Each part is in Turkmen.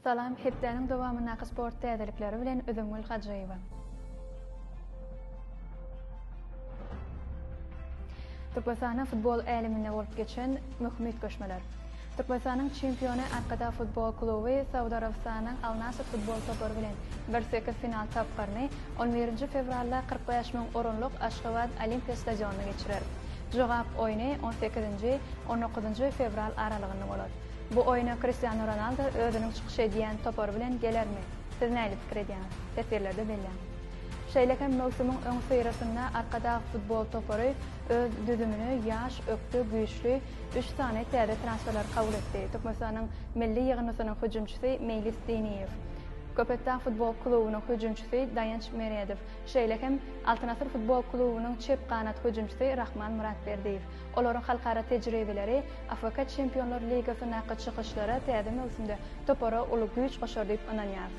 Salam, hepdenin dowamyna sport täzelikleri bilen Özüngül Hajyeva. Türkmenistan'ın futbol äliminde bolup geçen möhüm göçmeler. Türkmenistanyň çempiony Arkada futbol kluby Saudy Arabistanyň Al Nassr futbol topory bilen bir final tapgaryny 11 fevralda 45 000 oranlyk Aşgabat Olimpiya stadionuny geçirer. Jogap oýny 18-19 fevral aralygynda bolady. Bu oýna Cristiano Ronaldo özüniň çykyş edýän topory bilen gelermi? Siz näle pikir edýäňiz? Tesirlerde belli. Şeýlekem mövsümüň öň syrasynda Arkada futbol topory öz düzümini ýaş, öktü, güýçli 3 sany täze transferler kabul etdi. Türkmenistanyň milli ýygynysynyň hüjümçisi Meýlis Deniýew, Köpekdağ futbol klubynyň hüjümçisi Dayanç Meredow, şeýlekem Al Nassr futbol klubynyň çep kanat hüjümçisi Rahman Muratberdiýew. Olaryň halkara tejribeleri Afrika Çempionlar Ligasyna çykyşlara täze mövsümde topora uly güýç goşar diýip inanýar.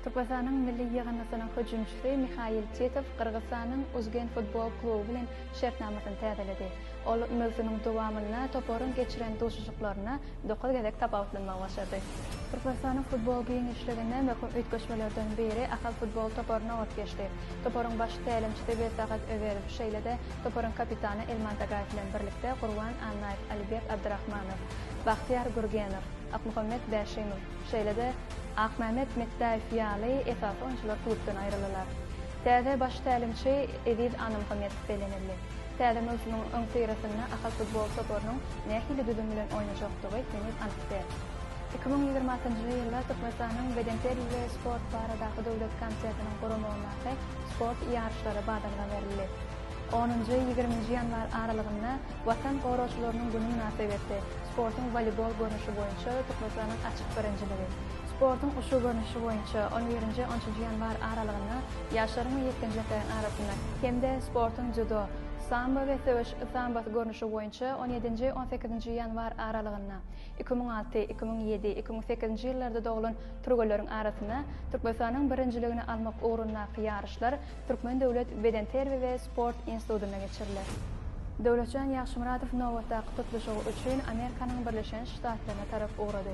Türkmenistanyň milli ýygynysynyň hüjümçisi Mikhail Titow Kyrgyzstanyň Uzgen futbol kluby bilen şertnamasyny täzeledi. Ol mövsümüň dowamyna toporyň geçiren duşuşyklaryna dokuz gezek tapawutlanmak başlady. Türkmenistanyň futbol giňişliginde möhüm öýtgeçmelerden biri ahal futbol toporyna ot geçdi. Toporyň baş tälimçisi Besagat Överew, şeýlede toporyň kapitany Elman Tagaýew bilen birlikde Gurban Annaýew, Alibek Abdurrahmanow, Bahtiýar Gurgenov, Akmuhammed Bäşimow, şeýlede Ahmet Mettaýew ýaly esas oýunçylar klubdan aýrylylar. Täze baş tälimçi Ediz Anamhamedov belenildi. Täze mövsümüň öň syrasynda ahal futbol toporynyň nähili düzüm bilen oýnajakdygy deniz anykdy. 2026-njy ýylda Türkmenistanyň Bedenter we Sport baradaky döwlet komitetining gurulmagyna sport ýarşlary badamga berildi. 10-20 ýanwar aralygynda Watan gowraçylarynyň güni münasibetde sportyň voleybol görnüşi boýunça Türkmenistanyň açyk birinçiligi. Sportyň uşu görnüşi boýunça 11-13 ýanwar aralygynda ýaşlaryň 7-nji arasynda hemde sportyň judo, samba we samba görnüşi boýunça 17-18 ýanwar aralygynda 2006, 2007, 2008 ýyllarda doglan turgullaryň arasynda Türkmenistanyň birinçiligini almak ugrunda ýarşlar Türkmen döwlet Bedenter we Sport institutyna geçiriler. Döwletçan Ýagşymyradow nowatda tutuluşy üçin Amerikanyň Birleşen Ştatlaryna tarap ugrady.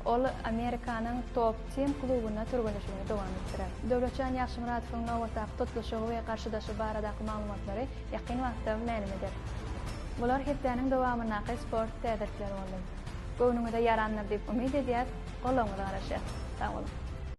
Ol Amerikanyň top team klubyna turguluşyny dowam etdirer. Döwletçan Ýagşymyradowyň nowatda tutuluşy we garşydaşy baradaky maglumatlary ýakyn wagtda ma'lum eder. Bular hepdeniň dowamyna sport täzelikleri boldy. Göwnüňizde ýaranlar diýip umyt edýär. Golaňyza garaşy. Sag bolun.